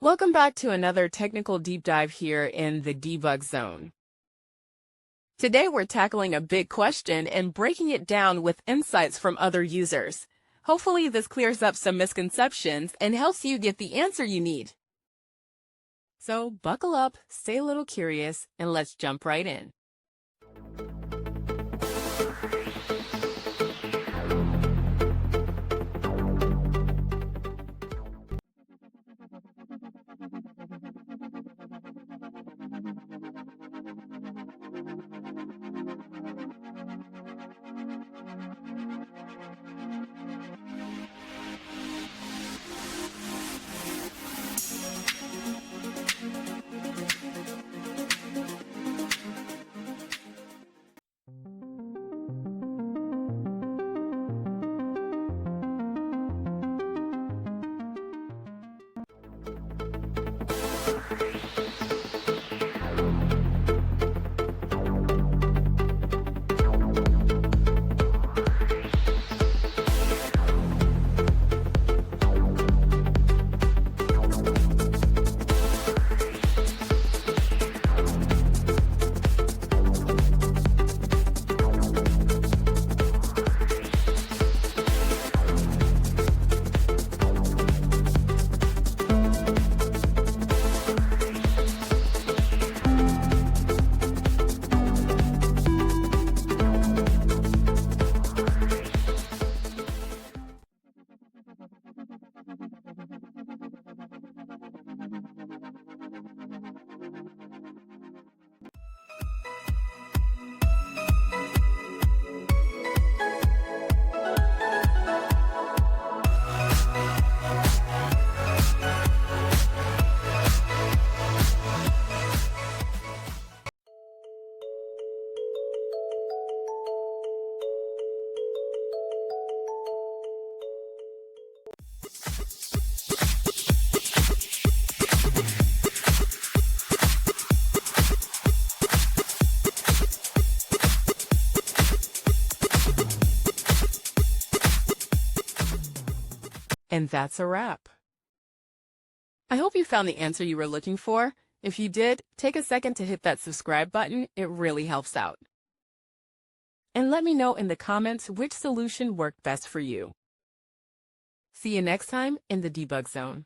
Welcome back to another technical deep dive here in the debug zone. Today we're tackling a big question and breaking it down with insights from other users. Hopefully this clears up some misconceptions and helps you get the answer you need. So buckle up, stay a little curious, and let's jump right in. And that's a wrap. I hope you found the answer you were looking for. If you did, take a second to hit that subscribe button. It really helps out. And let me know in the comments which solution worked best for you. See you next time in the debug zone.